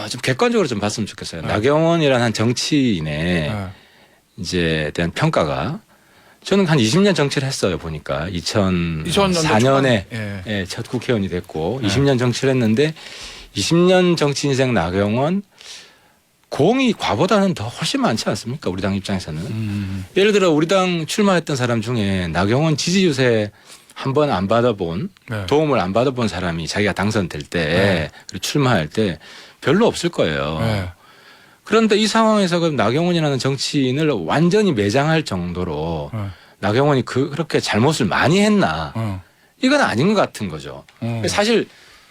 좀 객관적으로 좀 봤으면 좋겠어요. 나경원이라는 한 정치인의 이제 대한 평가가 저는 한 20년 정치를 했어요. 보니까 2004년에 예, 첫 국회의원이 됐고 20년 정치를 했는데 20년 정치 인생 나경원 공이 과보다는 더 훨씬 많지 않습니까? 우리 당 입장에서는. 예를 들어 우리 당 출마했던 사람 중에 나경원 지지 유세 한 번 안 받아본 도움을 안 받아본 사람이 자기가 당선될 때 그리고 출마할 때 별로 없을 거예요. 그런데 이 상황에서 그럼 나경원이라는 정치인을 완전히 매장할 정도로 나경원이 그렇게 잘못을 많이 했나? 이건 아닌 것 같은 거죠. 사실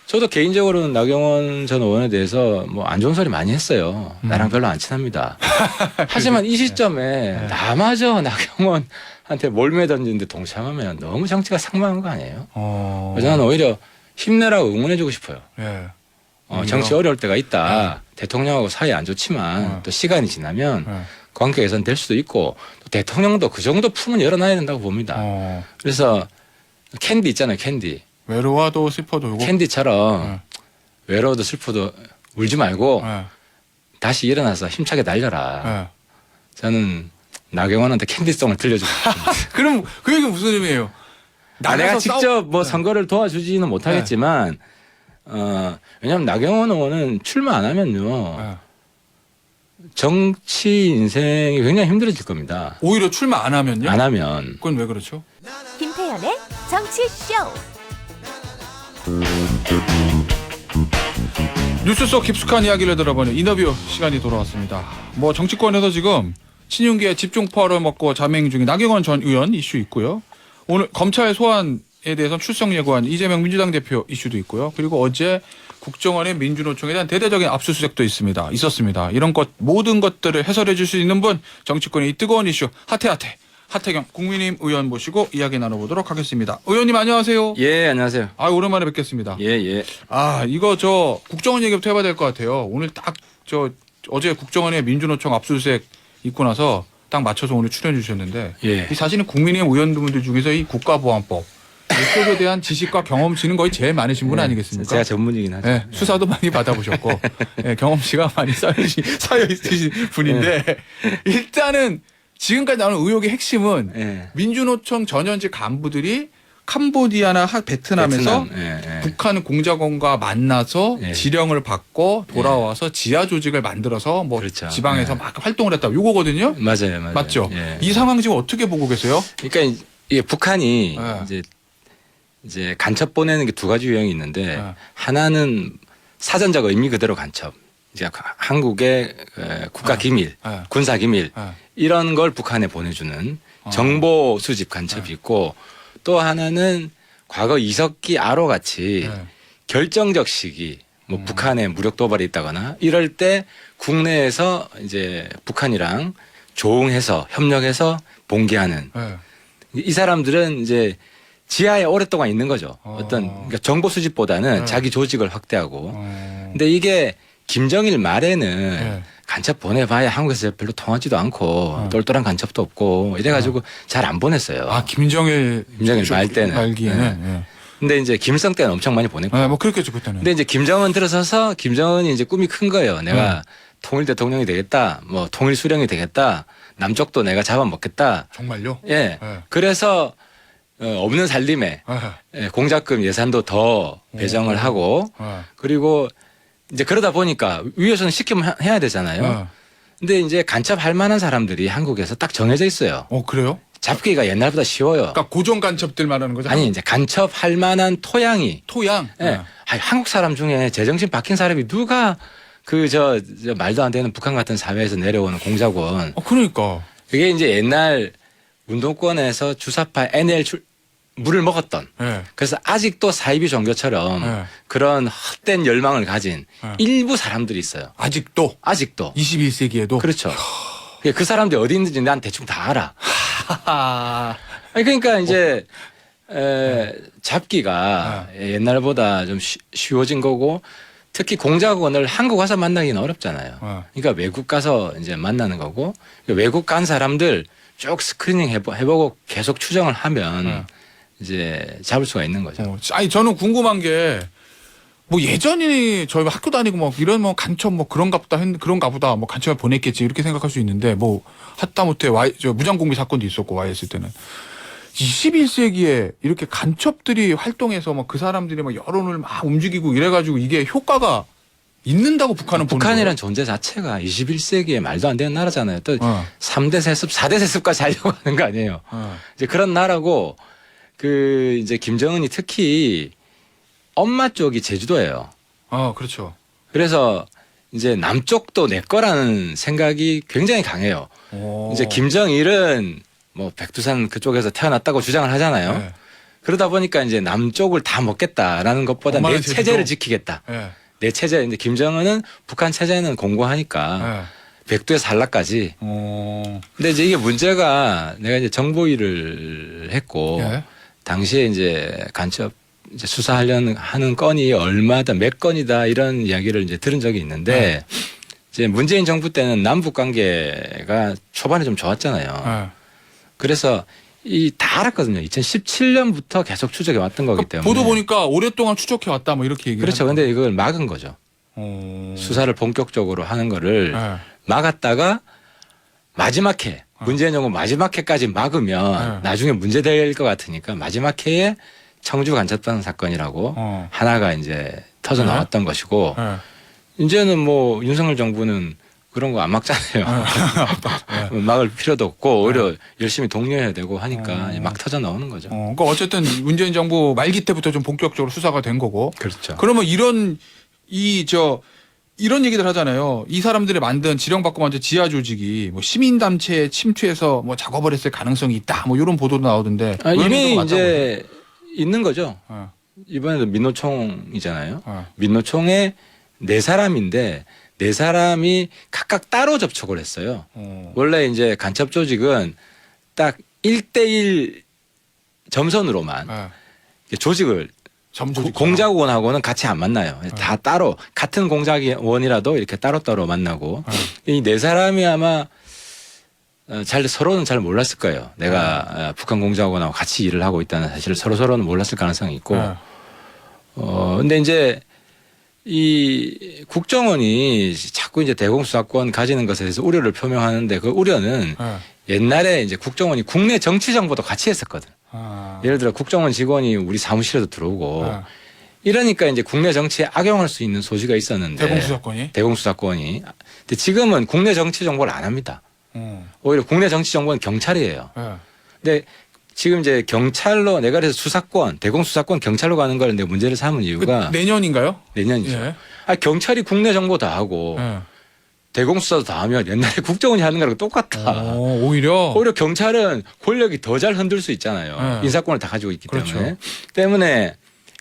저도 개인적으로는 나경원 전 의원에 대해서 뭐 안 좋은 소리 많이 했어요. 나랑 별로 안 친합니다. 하지만 이 시점에 나마저 나경원한테 몰매 던지는데 동참하면 너무 정치가 상망한 거 아니에요? 그래서 저는 오히려 힘내라고 응원해주고 싶어요. 정치 어려울 때가 있다. 대통령하고 사이 안 좋지만 또 시간이 지나면 관계 개선 될 수도 있고 또 대통령도 그 정도 품은 열어놔야 된다고 봅니다. 그래서 캔디 있잖아요. 캔디. 외로워도 슬퍼도 요거. 캔디처럼 외로워도 슬퍼도 울지 말고 다시 일어나서 힘차게 달려라. 저는 나경원한테 캔디송을 들려주고 싶습니다. 그럼 그 얘기는 무슨 의미예요? 내가 직접 뭐 선거를 도와주지는 못하겠지만 왜냐하면 나경원 의원은 출마 안 하면요. 정치 인생이 굉장히 힘들어질 겁니다. 오히려 출마 안 하면요? 안 하면. 그건 왜 그렇죠? 김태현의 정치쇼. 뉴스 속 깊숙한 이야기를 들어보는 인터뷰 시간이 돌아왔습니다. 뭐 정치권에서 지금 친윤계의 집중포화를 먹고 자맹 중인 나경원 전 의원 이슈 있고요. 오늘 검찰 소환에 대해서 출석 예고한 이재명 민주당 대표 이슈도 있고요. 그리고 어제 국정원의 민주노총에 대한 대대적인 압수수색도 있었습니다. 이런 것 모든 것들을 해설해 줄 수 있는 분, 정치권의 이 뜨거운 이슈 하태경 국민의힘 의원 모시고 이야기 나눠보도록 하겠습니다. 의원님 안녕하세요. 예, 안녕하세요. 오랜만에 뵙겠습니다. 예. 이거 국정원 얘기부터 해봐야 될 것 같아요. 오늘 딱 어제 국정원의 민주노총 압수수색 있고 나서 딱 맞춰서 오늘 출연해 주셨는데 이 사실은 국민의힘 의원분들 중에서 이 국가보안법 이쪽에 대한 지식과 경험치는 거의 제일 많으신 분 아니겠습니까? 제가 전문이긴 하죠. 네, 수사도 많이 받아보셨고 경험치가 많이 쌓여 있으신 분인데 일단은 지금까지 나오는 의혹의 핵심은 민주노총 전현직 간부들이 캄보디아나 베트남에서 북한 공작원과 만나서 지령을 받고 돌아와서 지하 조직을 만들어서 뭐 그렇죠. 지방에서 막 활동을 했다. 이거거든요. 맞아요. 맞죠? 이 상황 지금 어떻게 보고 계세요? 그러니까 이게 북한이 이제 간첩 보내는 게 두 가지 유형이 있는데 하나는 사전적 의미 그대로 간첩. 이제 한국의 국가 기밀, 군사 기밀 이런 걸 북한에 보내주는 정보 수집 간첩이 있고 또 하나는 과거 이석기 아로 같이 결정적 시기 뭐 북한에 무력 도발이 있다거나 이럴 때 국내에서 이제 북한이랑 조응해서 협력해서 봉기하는 이 사람들은 이제 지하에 오랫동안 있는 거죠. 그러니까 정보 수집보다는 자기 조직을 확대하고 근데 이게 김정일 말에는 간첩 보내봐야 한국에서 별로 통하지도 않고 똘똘한 간첩도 없고 이래가지고 잘 안 보냈어요. 김정일 말 때는. 말기에는. 근데 이제 김일성 때는 엄청 많이 보냈고. 뭐 그렇겠죠 그때는. 근데 이제 김정은 들어서서 김정은이 이제 꿈이 큰 거예요. 내가 통일 대통령이 되겠다. 뭐 통일 수령이 되겠다. 남쪽도 내가 잡아먹겠다. 정말요? 예. 그래서 없는 살림에 공작금 예산도 더 배정을 하고 그리고 이제 그러다 보니까 위에서는 시키면 해야 되잖아요. 근데 이제 간첩할 만한 사람들이 한국에서 딱 정해져 있어요. 그래요? 잡기가 옛날보다 쉬워요. 그러니까 고정 간첩들 말하는 거죠? 아니 이제 간첩할 만한 토양이. 토양? 한국 사람 중에 제정신 박힌 사람이 누가 저 말도 안 되는 북한 같은 사회에서 내려오는 공작원. 그러니까. 그게 이제 옛날 운동권에서 주사파 NL 물을 먹었던 그래서 아직도 사이비 종교처럼 그런 헛된 열망을 가진 일부 사람들이 있어요. 아직도 21세기에도 그렇죠. 그 사람들이 어디 있는지 난 대충 다 알아. 아니 그러니까 이제 잡기가 옛날보다 좀 쉬워진 거고 특히 공작원을 한국 와서 만나기는 어렵잖아요. 그러니까 외국 가서 이제 만나는 거고 외국 간 사람들 쭉 스크리닝 해보고 계속 추정을 하면 이제 잡을 수가 있는 거죠. 저는 궁금한 게 뭐 예전에 저희 학교 다니고 뭐 이런 뭐 간첩 뭐 그런가 보다 뭐 간첩을 보냈겠지 이렇게 생각할 수 있는데 뭐 하다못해 저 무장공비 사건도 있었고 와이했을 때는 21세기에 이렇게 간첩들이 활동해서 막 그 사람들이 막 여론을 막 움직이고 이래가지고 이게 효과가 있는다고 북한은 보는 거예요. 북한이란 존재 자체가 21세기에 말도 안 되는 나라잖아요. 또 3대 세습, 4대 세습까지 하려고 하는 거 아니에요. 이제 그런 나라고 그 이제 김정은이 특히 엄마 쪽이 제주도예요. 그렇죠. 그래서 이제 남쪽도 내 거라는 생각이 굉장히 강해요. 이제 김정일은 뭐 백두산 그쪽에서 태어났다고 주장을 하잖아요. 네. 그러다 보니까 이제 남쪽을 다 먹겠다라는 것보다 내 제주도? 체제를 지키겠다. 네. 내 체제. 이제 김정은은 북한 체제는 공고하니까 백두에서 한라까지. 근데 이제 이게 문제가 내가 이제 정보위를 했고 예. 당시에 이제 간첩 이제 수사하려는 하는 건이 얼마다 몇 건이다 이런 이야기를 이제 들은 적이 있는데 이제 문재인 정부 때는 남북 관계가 초반에 좀 좋았잖아요. 그래서 다 알았거든요. 2017년부터 계속 추적해 왔던 거기 때문에. 보도 보니까 오랫동안 추적해 왔다 뭐 이렇게 얘기를. 그렇죠. 근데 이걸 막은 거죠. 수사를 본격적으로 하는 거를 막았다가 마지막 해 문재인 정부 마지막 해까지 막으면 나중에 문제될 것 같으니까 마지막 해에 청주 간첩단 사건이라고 하나가 이제 터져 나왔던 것이고 이제는 뭐 윤석열 정부는 그런 거 안 막잖아요. 막을 필요도 없고 오히려 열심히 독려해야 되고 하니까 막 터져 나오는 거죠. 그러니까 어쨌든 문재인 정부 말기 때부터 좀 본격적으로 수사가 된 거고. 그렇죠. 그러면 이런 얘기들 하잖아요. 이 사람들이 만든 지령받고 만든 지하 조직이 뭐 시민단체에 침투해서 뭐 작업을 했을 가능성이 있다. 뭐 이런 보도도 나오던데. 이미 이제 있는 거죠. 이번에도 민노총이잖아요. 민노총에 4사람인데 4사람이 각각 따로 접촉을 했어요. 원래 이제 간첩 조직은 딱 1대1 점선으로만 조직을 공작원하고는 같이 안 만나요. 다 따로 같은 공작원이라도 이렇게 따로따로 만나고 이 4사람이 아마 서로는 잘 몰랐을 거예요. 내가 북한 공작원하고 같이 일을 하고 있다는 사실을 서로는 몰랐을 가능성이 있고 근데 이제 이 국정원이 자꾸 이제 대공수사권 가지는 것에 대해서 우려를 표명하는데 그 우려는 옛날에 이제 국정원이 국내 정치 정보도 같이 했었거든. 예를 들어 국정원 직원이 우리 사무실에도 들어오고 이러니까 이제 국내 정치에 악용할 수 있는 소지가 있었는데 대공수사권이. 근데 지금은 국내 정치 정보를 안 합니다. 오히려 국내 정치 정보는 경찰이에요. 근데 지금 이제 경찰로 내가 그래서 수사권, 대공수사권 경찰로 가는 걸 내가 문제를 삼은 이유가 내년인가요? 내년이죠. 예. 경찰이 국내 정보 다 하고 대공수사도 다 하면 옛날에 국정원이 하는 거랑 똑같아. 오히려 경찰은 권력이 더 잘 흔들 수 있잖아요. 인사권을 다 가지고 있기 때문에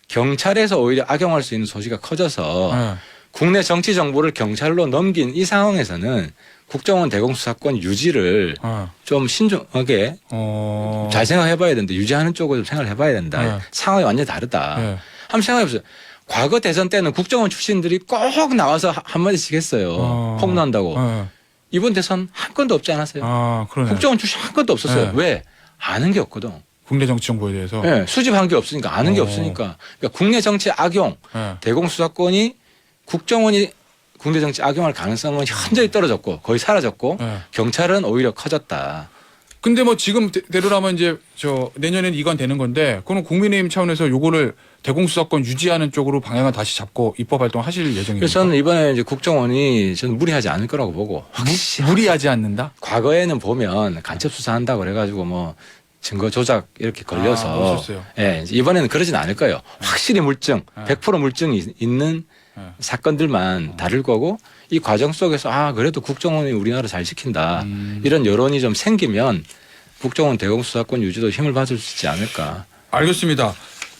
경찰에서 오히려 악용할 수 있는 소지가 커져서 국내 정치 정보를 경찰로 넘긴 이 상황에서는 국정원 대공수사권 유지를 좀 신중하게 잘 생각해봐야 된다. 유지하는 쪽으로 생각을 해봐야 된다. 상황이 완전히 다르다. 한번 생각해보세요. 과거 대선 때는 국정원 출신들이 꼭 나와서 한마디씩 했어요. 폭로한다고. 이번 대선 한 건도 없지 않았어요? 국정원 출신 한 건도 없었어요. 왜? 아는 게 없거든. 국내 정치 정보에 대해서. 수집한 게 없으니까 아는 게 없으니까. 그러니까 국내 정치 악용, 대공수사권이 국정원이 국내 정치 악용할 가능성은 현저히 떨어졌고 거의 사라졌고 경찰은 오히려 커졌다. 근데 뭐 지금대로라면 이제 내년에는 이건 되는 건데 그럼 국민의힘 차원에서 요거를 대공수사권 유지하는 쪽으로 방향을 다시 잡고 입법 활동 하실 예정입니다. 그래서 저는 이번에 이제 국정원이 저는 무리하지 않을 거라고 보고. 무리하지 않는다? 과거에는 보면 간첩 수사한다고 그래가지고 뭐 증거 조작 이렇게 걸려서 이번에는 그러진 않을 거예요. 확실히 물증, 100% 물증이 있는 사건들만 다룰 거고 이 과정 속에서 그래도 국정원이 우리나라 잘 지킨다 이런 여론이 좀 생기면 국정원 대공수사권 유지도 힘을 받을 수 있지 않을까. 알겠습니다.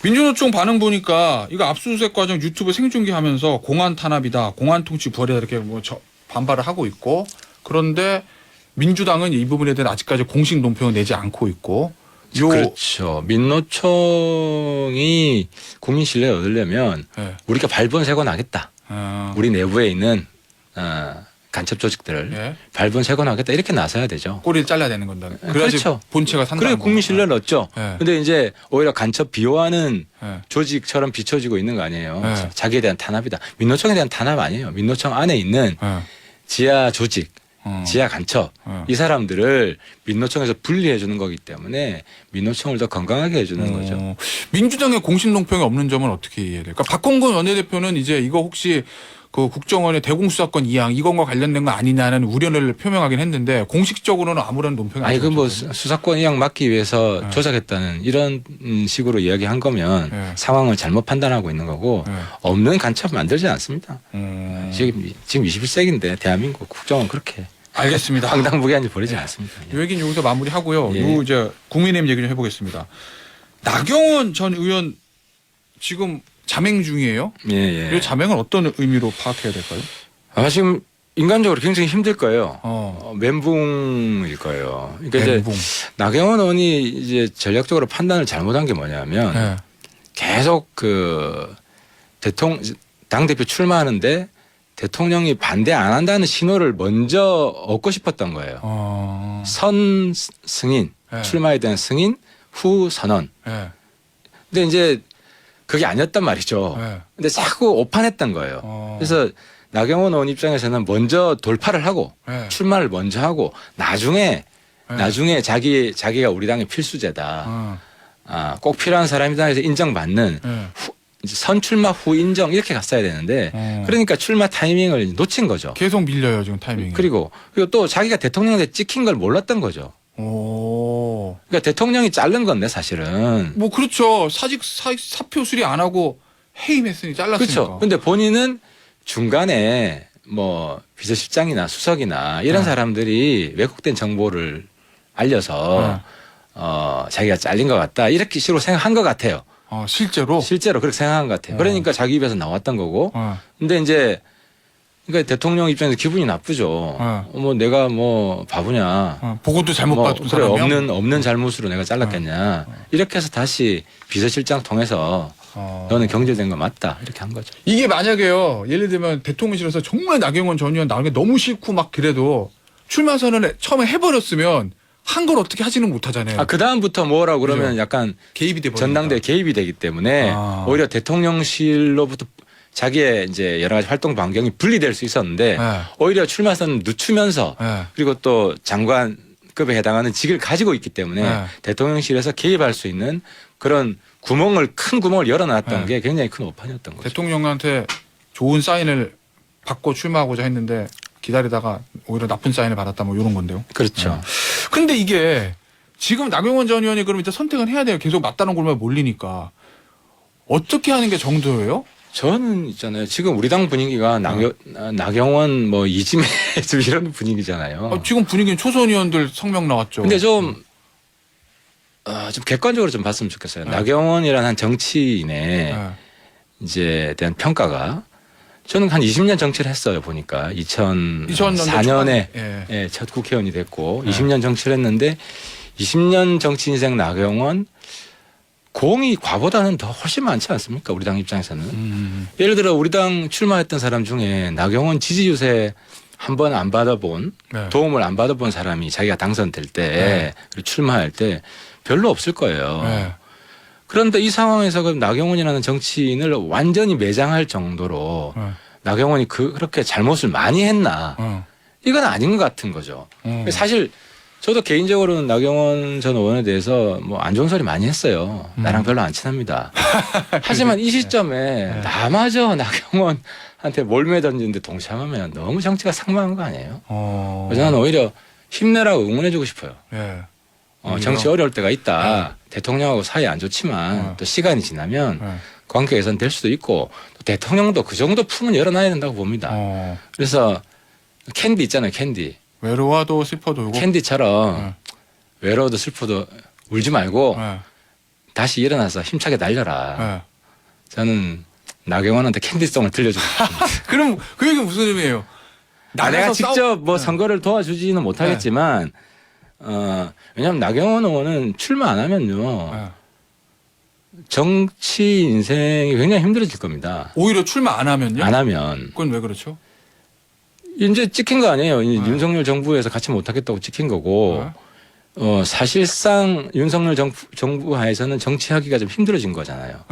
민주노총 반응 보니까 이거 압수수색 과정 유튜브 생중계하면서 공안 탄압이다, 공안 통치 부활이다 이렇게 뭐 반발을 하고 있고 그런데 민주당은 이 부분에 대해 아직까지 공식 논평을 내지 않고 있고. 그렇죠. 민노총이 국민 신뢰를 얻으려면 우리가 발본 세고 나겠다. 우리 내부에 있는 간첩 조직들을 예. 발본 세건하겠다 이렇게 나서야 되죠. 꼬리를 잘라야 되는 건다. 그래야지 그렇죠. 본체가 산다. 그래 국민 신뢰를 얻죠. 예. 근데 이제 오히려 간첩 비호하는 예. 조직처럼 비춰지고 있는 거 아니에요. 예. 자기에 대한 탄압이다. 민노총에 대한 탄압 아니에요. 민노총 안에 있는 예. 지하 조직, 지하 간첩 어. 이 사람들을 민노총에서 분리해 주는 거기 때문에 민노총을 더 건강하게 해주는 거죠. 민주당의 공식 논평이 없는 점은 어떻게 이해될까? 박홍근 원내대표는 이제 이거 혹시 그 국정원의 대공수사권 이양 이건과 관련된 거 아니냐는 우려를 표명하긴 했는데 공식적으로는 아무런 논평이 아니 그 뭐 없었거든요. 수사권 이양 막기 위해서 네. 조작했다는 이런 식으로 이야기한 거면 네. 상황을 잘못 판단하고 있는 거고 네. 없는 간첩 만들지 않습니다. 지금 21세기인데 대한민국 국정원 그렇게 알겠습니다. 황당무계한 일 벌이지 않습니다. 이 얘기는 여기서 마무리하고요. 예. 요 이제 국민의힘 얘기 좀 해보겠습니다. 나경원 전 의원 지금 자맹 중이에요. 예, 예. 이 자맹은 어떤 의미로 파악해야 될까요? 아마 지금 인간적으로 굉장히 힘들 거예요. 어. 멘붕일 거예요. 그러니까 멘붕. 이제 나경원 의원이 이제 전략적으로 판단을 잘못한 게 뭐냐면 네. 계속 그 당 대표 출마하는데 대통령이 반대 안 한다는 신호를 먼저 얻고 싶었던 거예요. 선 승인, 네. 출마에 대한 승인, 후 선언. 네. 근데 이제 그게 아니었단 말이죠. 네. 근데 자꾸 오판했던 거예요. 그래서 나경원 의원 입장에서는 먼저 돌파를 하고 네. 출마를 먼저 하고 나중에 자기가 우리 당의 필수제다. 꼭 필요한 사람이다 해서 인정받는 네. 이제 선출마 후 인정 이렇게 갔어야 되는데 그러니까 출마 타이밍을 놓친 거죠. 계속 밀려요 지금 타이밍이. 그리고 또 자기가 대통령한테 찍힌 걸 몰랐던 거죠. 오. 그러니까 대통령이 자른 건데 사실은. 뭐 그렇죠. 사표 수리 안 하고 해임했으니 잘랐으니까. 그렇죠. 근데 본인은 중간에 뭐 비서실장이나 수석이나 이런 네. 사람들이 왜곡된 정보를 알려서 자기가 잘린 것 같다 이렇게 식으로 생각한 것 같아요. 실제로. 실제로 그렇게 생각한 것 같아요. 그러니까 자기 입에서 나왔던 거고. 어. 근데 이제 그러니까 대통령 입장에서 기분이 나쁘죠. 뭐 내가 뭐 바보냐. 보고도 잘못 뭐 받은 그래 사람이요? 없는 잘못으로 내가 잘랐겠냐. 이렇게 해서 다시 비서실장 통해서 너는 경질된 거 맞다 이렇게 한 거죠. 이게 만약에요. 예를 들면 대통령실에서 정말 나경원 전 의원 나오는 게 너무 싫고 막 그래도 출마 선언을 처음에 해버렸으면 한 걸 어떻게 하지는 못하잖아요. 그 다음부터 뭐라고 그러면 그죠. 약간 개입이 돼 버리니까. 전당대 개입이 되기 때문에 오히려 대통령실로부터 자기의 이제 여러 가지 활동 반경이 분리될 수 있었는데 네. 오히려 출마 선언 늦추면서 네. 그리고 또 장관급에 해당하는 직을 가지고 있기 때문에 네. 대통령실에서 개입할 수 있는 그런 큰 구멍을 열어놨던 네. 게 굉장히 큰 오판이었던 거죠. 대통령한테 좋은 사인을 받고 출마하고자 했는데 기다리다가 오히려 나쁜 사인을 받았다 뭐 이런 건데요. 그렇죠. 근데 이게 지금 나경원 전 의원이 그럼 이제 선택을 해야 돼요. 계속 맞다는 골만 몰리니까. 어떻게 하는 게 정도예요? 저는 있잖아요. 지금 우리 당 분위기가 나경원 뭐 이지메 이런 분위기잖아요. 지금 분위기는 초선 의원들 성명 나왔죠. 근데 좀 객관적으로 좀 봤으면 좋겠어요. 나경원이라는 한 정치인의 이제 대한 평가가 저는 한 20년 정치를 했어요. 보니까 2004년에 예. 첫 국회의원이 됐고 20년 정치를 했는데 20년 정치 인생 나경원 공이 과보다는 더 훨씬 많지 않습니까? 우리 당 입장에서는. 예를 들어 우리 당 출마했던 사람 중에 나경원 지지 유세 한 번 안 받아본 도움을 안 받아본 사람이 자기가 당선될 때 그리고 출마할 때 별로 없을 거예요. 그런데 이 상황에서 그럼 나경원이라는 정치인을 완전히 매장할 정도로 나경원이 그렇게 잘못을 많이 했나? 이건 아닌 것 같은 거죠. 사실 저도 개인적으로는 나경원 전 의원에 대해서 뭐 안 좋은 소리 많이 했어요. 나랑 별로 안 친합니다. 하지만 이 시점에 나마저 나경원한테 몰매 던지는데 동참하면 너무 정치가 상망한 거 아니에요? 그래서 저는 오히려 힘내라고 응원해주고 싶어요. 정치 어려울 때가 있다. 대통령하고 사이 안 좋지만 또 시간이 지나면 관계 개선될 수도 있고 또 대통령도 그 정도 품은 열어놔야 된다고 봅니다. 그래서 캔디 있잖아요. 캔디. 외로워도 슬퍼도 울고. 캔디처럼 외로워도 슬퍼도 울지 말고 다시 일어나서 힘차게 날려라. 저는 나경원한테 캔디송을 들려주고 싶습니다. 그럼 그 얘기는 무슨 의미예요? 내가 직접 뭐 선거를 도와주지는 못하겠지만 왜냐하면 나경원 의원은 출마 안 하면요. 정치 인생이 굉장히 힘들어질 겁니다. 오히려 출마 안 하면요? 안 하면. 그건 왜 그렇죠? 이제 찍힌 거 아니에요. 윤석열 정부에서 같이 못하겠다고 찍힌 거고 사실상 윤석열 정부 하에서는 정치하기가 좀 힘들어진 거잖아요.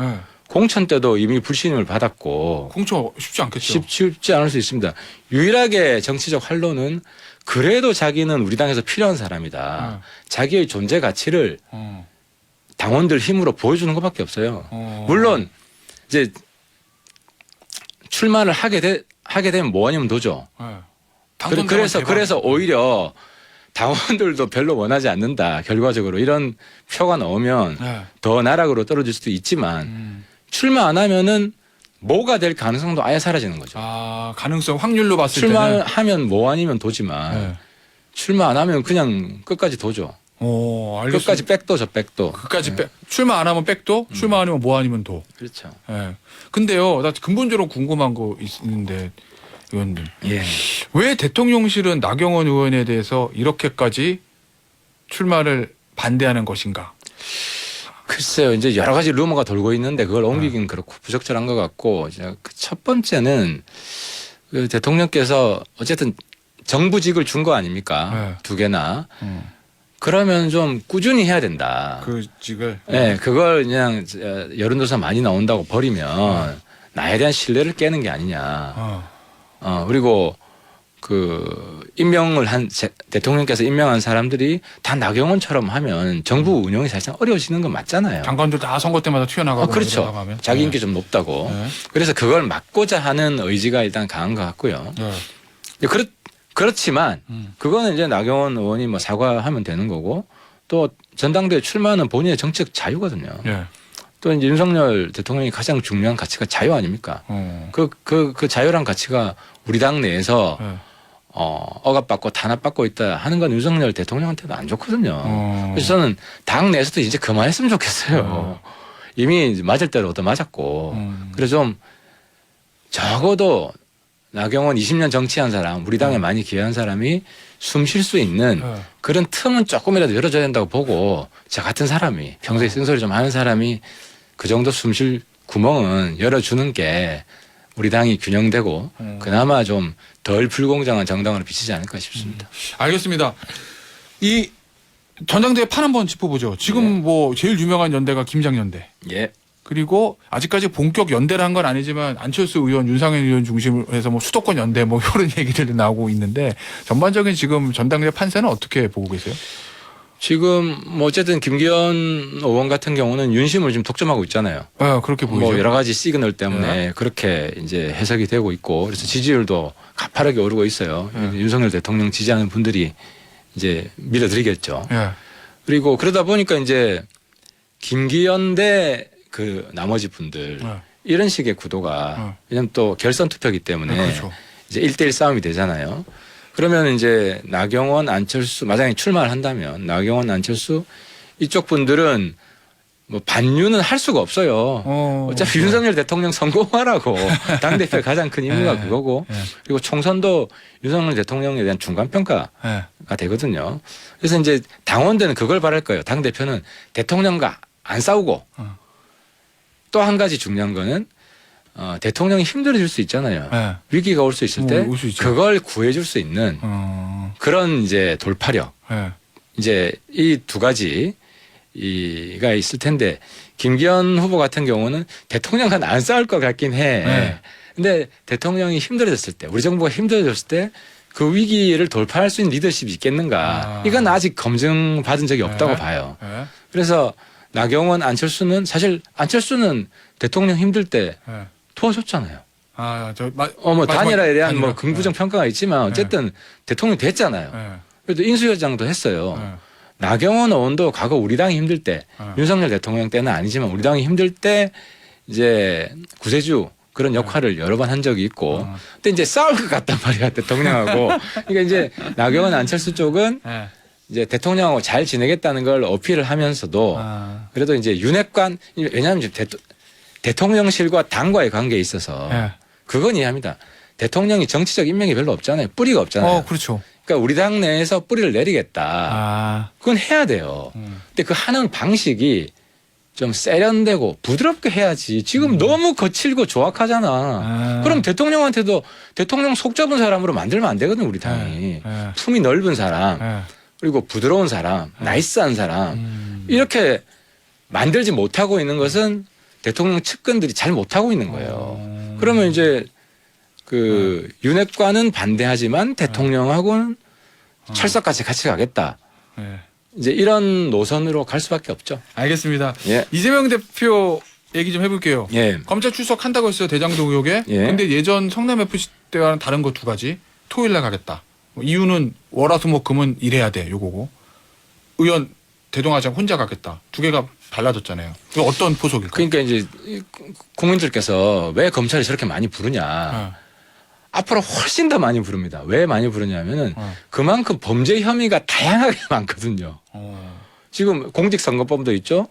공천 때도 이미 불신임을 받았고 공천 쉽지 않겠죠. 쉽지 않을 수 있습니다. 유일하게 정치적 활로는 그래도 자기는 우리 당에서 필요한 사람이다. 자기의 존재 가치를 당원들 힘으로 보여주는 것밖에 없어요. 물론 이제 출마를 하게 되면 뭐 아니면 도죠. 그래서 오히려 당원들도 별로 원하지 않는다. 결과적으로 이런 표가 나오면 더 나락으로 떨어질 수도 있지만 출마 안 하면은 뭐가 될 가능성도 아예 사라지는 거죠. 아, 가능성 확률로 봤을 때는 출마하면 뭐 아니면 도지만 출마 안 하면 그냥 끝까지 도죠. 알겠습니다. 끝까지 백도죠, 백도. 끝까지 출마 안 하면 백도, 출마 아니면 뭐 아니면 도. 그렇죠. 근데요, 나 근본적으로 궁금한 거 있는데 의원님, 왜 대통령실은 나경원 의원에 대해서 이렇게까지 출마를 반대하는 것인가? 글쎄요, 이제 여러 가지 루머가 돌고 있는데 그걸 옮기긴 그렇고 부적절한 것 같고, 이제 첫 번째는 그 대통령께서 어쨌든 정부직을 준 거 아닙니까? 두 개나. 그러면 좀 꾸준히 해야 된다. 그 직을. 네, 그걸 그냥 여론조사 많이 나온다고 버리면 나에 대한 신뢰를 깨는 게 아니냐. 그리고 그 대통령께서 임명한 사람들이 다 나경원처럼 하면 정부 운영이 사실상 어려워지는 건 맞잖아요. 장관들 다 선거 때마다 튀어나가고. 그렇죠. 자기 인기 좀 높다고. 그래서 그걸 막고자 하는 의지가 일단 강한 것 같고요. 그렇지만 그거는 이제 나경원 의원이 뭐 사과하면 되는 거고, 또 전당대회 출마는 본인의 정치적 자유거든요. 또 이제 윤석열 대통령이 가장 중요한 가치가 자유 아닙니까? 그 자유란 가치가 우리 당 내에서 억압받고 탄압받고 있다 하는 건 윤석열 대통령한테도 안 좋거든요. 그래서 저는 당 내에서도 이제 그만했으면 좋겠어요. 이미 이제 맞을 대로 얻어 맞았고. 그래서 좀 적어도 나경원 20년 정치한 사람, 우리 당에 많이 기여한 사람이 숨 쉴 수 있는 그런 틈은 조금이라도 열어줘야 된다고 보고, 저 같은 사람이 평소에 쓴소리 좀 하는 사람이 그 정도 숨 쉴 구멍은 열어주는 게 우리 당이 균형되고 그나마 좀 덜 불공정한 정당으로 비치지 않을까 싶습니다. 알겠습니다. 이 전당대회 판 한번 짚어보죠. 지금 뭐 제일 유명한 연대가 김장연대. 그리고 아직까지 본격 연대를 한 건 아니지만 안철수 의원, 윤상현 의원 중심으로 해서 뭐 수도권 연대 뭐 이런 얘기들 나오고 있는데, 전반적인 지금 전당대회 판세는 어떻게 보고 계세요? 지금 뭐 어쨌든 김기현 의원 같은 경우는 윤심을 지금 독점하고 있잖아요. 그렇게 보이죠. 뭐 여러 가지 시그널 때문에 그렇게 이제 해석이 되고 있고, 그래서 지지율도 가파르게 오르고 있어요. 윤석열 대통령 지지하는 분들이 이제 밀어드리겠죠. 그리고 그러다 보니까 이제 김기현 대 그 나머지 분들 이런 식의 구도가 왜냐면 또 결선 투표이기 때문에 이제 1대1 싸움이 되잖아요. 그러면 이제 나경원, 안철수 만약에 출마를 한다면 나경원, 안철수 이쪽 분들은 뭐 반유는 할 수가 없어요. 어차피 윤석열 대통령 성공하라고 당대표의 가장 큰 임무가 그거고, 그리고 총선도 윤석열 대통령에 대한 중간평가가 되거든요. 그래서 이제 당원들은 그걸 바랄 거예요. 당대표는 대통령과 안 싸우고, 또 한 가지 중요한 거는 대통령이 힘들어질 수 있잖아요. 위기가 올 수 있을 때 그걸 구해줄 수 있는 그런 이제 돌파력. 이제 이 두 가지가 있을 텐데, 김기현 후보 같은 경우는 대통령과 안 싸울 것 같긴 해. 근데 대통령이 힘들어졌을 때, 우리 정부가 힘들어졌을 때 그 위기를 돌파할 수 있는 리더십이 있겠는가. 이건 아직 검증받은 적이 없다고 봐요. 그래서 나경원, 안철수는 사실 안철수는 대통령 힘들 때 도와줬잖아요. 뭐 단일화에 대한 뭐 긍부정 평가가 있지만 어쨌든 대통령 됐잖아요. 그래도 인수위원장도 했어요. 나경원 의원도 과거 우리 당이 힘들 때, 윤석열 대통령 때는 아니지만 우리 당이 힘들 때 이제 구세주 그런 역할을 여러 번 한 적이 있고, 근데 이제 싸울 것 같단 말이야, 대통령하고. 그러니까 이제 나경원, 안철수 쪽은 이제 대통령하고 잘 지내겠다는 걸 어필을 하면서도 그래도 이제 윤핵관, 왜냐하면 이제 대통령실과 당과의 관계에 있어서 그건 이해합니다. 대통령이 정치적 인명이 별로 없잖아요. 뿌리가 없잖아요. 그렇죠. 그러니까 우리 당 내에서 뿌리를 내리겠다. 그건 해야 돼요. 근데 그 하는 방식이 좀 세련되고 부드럽게 해야지. 지금 너무 거칠고 조악하잖아. 그럼 대통령한테도 대통령 속 좁은 사람으로 만들면 안 되거든 우리 당이. 품이 넓은 사람 그리고 부드러운 사람 나이스한 사람 이렇게 만들지 못하고 있는 것은 대통령 측근들이 잘 못하고 있는 거예요. 그러면 이제 그 윤핵관은 반대하지만 대통령하고는 철석같이 같이 가겠다. 이제 이런 노선으로 갈 수밖에 없죠. 알겠습니다. 예. 이재명 대표 얘기 좀 해볼게요. 예. 검찰 출석한다고 했어요. 대장동 의혹에. 예. 근데 예전 성남FC 때와는 다른 거 두 가지. 토요일 날 가겠다. 뭐 이유는 월화수목금은 일해야 돼. 요거고. 의원 대동아장 혼자 가겠다. 두 개가 달라졌잖아요. 이거 어떤 포석일까요? 그러니까 이제 국민들께서 왜 검찰이 저렇게 많이 부르냐. 앞으로 훨씬 더 많이 부릅니다. 왜 많이 부르냐면은 그만큼 범죄 혐의가 다양하게 많거든요. 지금 공직선거법도 있죠.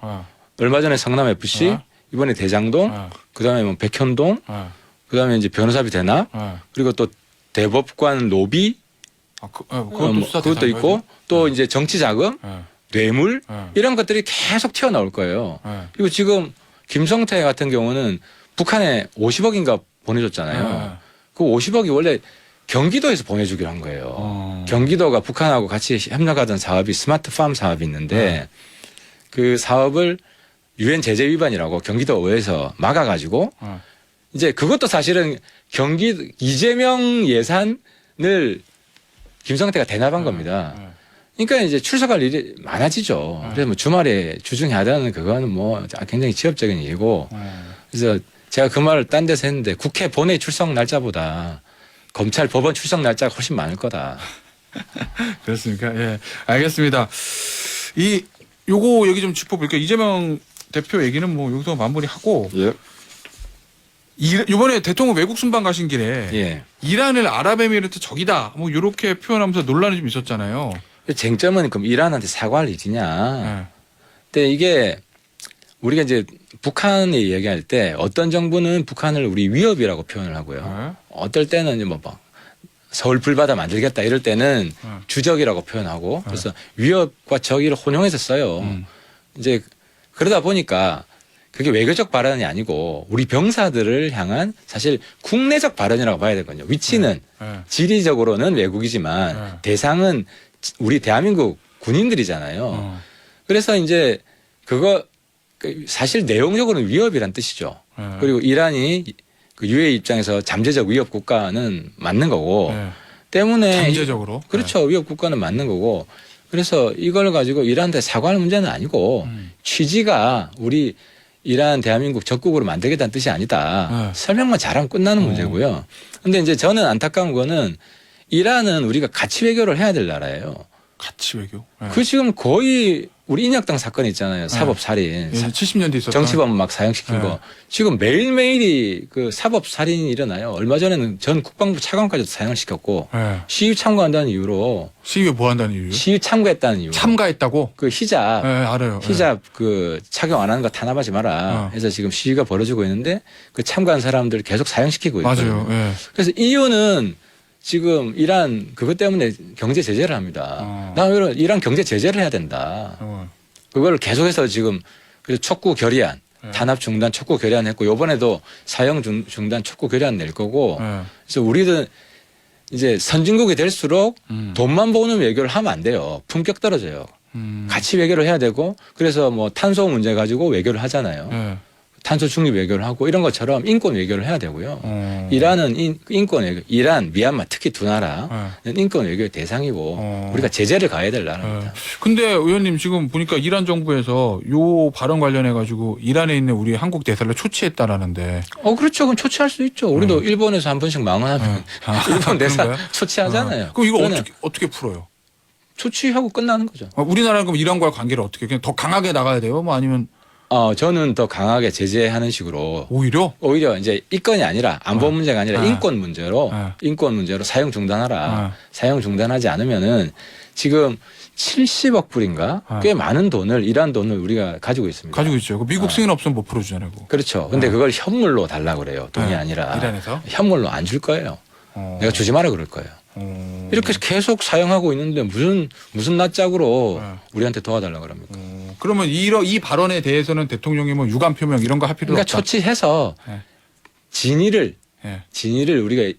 얼마 전에 성남FC, 이번에 대장동, 그다음에 뭐 백현동, 그다음에 이제 변호사비 대납, 그리고 또 대법관 로비, 그것도 있고 또 이제 정치자금, 뇌물 이런 것들이 계속 튀어나올 거예요. 그리고 지금 김성태 같은 경우는 북한에 50억인가 보내줬잖아요. 그 50억이 원래 경기도에서 보내주기로 한 거예요. 경기도가 북한하고 같이 협력하던 사업이 스마트팜 사업이 있는데 그 사업을 유엔 제재 위반이라고 경기도의회에서 막아가지고 이제 그것도 사실은 이재명 예산을 김성태가 대납한 겁니다. 그러니까 이제 출석할 일이 많아지죠. 그래서 뭐 주말에 주중해야 되는 그거는 뭐 굉장히 지엽적인 얘기고 그래서 제가 그 말을 딴 데서 했는데 국회 본회의 출석 날짜보다 검찰 법원 출석 날짜가 훨씬 많을 거다. 그렇습니까? 예. 알겠습니다. 요거 얘기 좀 짚어볼게요. 이재명 대표 얘기는 뭐 여기서 마무리하고. 예. 이번에 대통령 외국 순방 가신 길에 예. 이란을 아랍에미리트 적이다. 뭐 이렇게 표현하면서 논란이 좀 있었잖아요. 쟁점은 그럼 이란한테 사과할 일이냐. 근데 이게 우리가 이제 북한에 얘기할 때 어떤 정부는 북한을 우리 위협이라고 표현을 하고요. 어떨 때는 이제 뭐 서울 불바다 만들겠다 이럴 때는 주적이라고 표현하고 그래서 위협과 적의를 혼용해서 써요. 이제 그러다 보니까 그게 외교적 발언이 아니고 우리 병사들을 향한 사실 국내적 발언이라고 봐야 되거든요. 위치는 지리적으로는 외국이지만 대상은 우리 대한민국 군인들이잖아요. 그래서 이제 그거 사실 내용적으로는 위협이란 뜻이죠. 그리고 이란이 그 UAE 입장에서 잠재적 위협 국가는 맞는 거고 때문에 잠재적으로 그렇죠. 위협 국가는 맞는 거고 그래서 이걸 가지고 이란한테 사과할 문제는 아니고 취지가 우리 이란 대한민국 적국으로 만들겠다는 뜻이 아니다. 설명만 잘하면 끝나는 문제고요. 근데 이제 저는 안타까운 거는 이란은 우리가 가치 외교를 해야 될 나라예요. 가치 외교. 그 지금 거의 우리 인혁당 사건 있잖아요. 사법살인. 70년대 있었던. 정치범 막 사형시킨 거. 지금 매일매일이 그 사법살인이 일어나요. 얼마 전에는 전 국방부 차관까지도 사형을 시켰고 시위 참가한다는 이유로. 시위에 뭐 한다는 이유요? 시위 참가했다는 이유로. 참가했다고? 그 히잡. 알아요. 히잡 그 착용 안 하는 거 탄압하지 마라. 해서 지금 시위가 벌어지고 있는데 그 참가한 사람들 계속 사형시키고 있거든요. 맞아요. 그래서 이유는 지금 이란 그것 때문에 경제 제재를 합니다. 나 이란 경제 제재를 해야 된다. 그걸 계속해서 지금 그래서 촉구 결의안, 탄압 중단 촉구 결의안 했고 이번에도 사형 중단 촉구 결의안 낼 거고 그래서 우리는 이제 선진국이 될수록 돈만 보는 외교를 하면 안 돼요. 품격 떨어져요. 가치 외교를 해야 되고 그래서 뭐 탄소 문제 가지고 외교를 하잖아요. 탄소 중립 외교를 하고 이런 것처럼 인권 외교를 해야 되고요. 이란은 인권 외교, 이란, 미얀마 특히 두 나라는 인권 외교의 대상이고 우리가 제재를 가해야 될 나라입니다. 근데 의원님 지금 보니까 이란 정부에서 요 발언 관련해 가지고 이란에 있는 우리 한국 대사를 초치했다라는데. 그렇죠. 그럼 초치할 수 있죠. 우리도 일본에서 한 번씩 망언하면 일본 대사 초치하잖아요. 그럼 이거 어떻게 풀어요? 초치하고 끝나는 거죠. 우리나라는 그럼 이란과의 관계를 어떻게 그냥 더 강하게 나가야 돼요? 뭐 아니면 저는 더 강하게 제재하는 식으로 오히려 이제 이건이 아니라 안보 문제가 아니라 인권 문제로 사형 중단하라. 사형 중단하지 않으면은 지금 70억 불인가 꽤 많은 돈을 이란 돈을 우리가 가지고 있습니다. 가지고 있죠. 미국 승인 없으면 못 풀어주잖아요. 그거. 그렇죠. 근데 그걸 현물로 달라고 그래요. 돈이 아니라 이란에서 현물로 안 줄 거예요. 내가 주지 마라 그럴 거예요. 이렇게 계속 사용하고 있는데 무슨 낯짝으로 우리한테 도와달라고 그럽니까? 그러면 이 발언에 대해서는 대통령이 뭐 유감 표명 이런 거 할 필요가 그러니까 없다. 초치해서 예. 진위를 우리가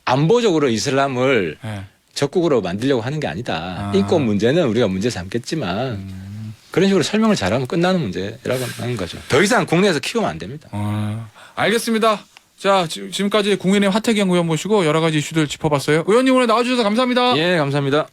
안보적으로 이슬람을 예. 적국으로 만들려고 하는 게 아니다. 인권 문제는 우리가 문제 삼겠지만 그런 식으로 설명을 잘하면 끝나는 문제라고 하는 거죠. 더 이상 국내에서 키우면 안 됩니다. 알겠습니다. 자, 지금까지 국민의힘 하태경 의원 모시고 여러 가지 이슈들 짚어봤어요. 의원님 오늘 나와주셔서 감사합니다. 예, 감사합니다.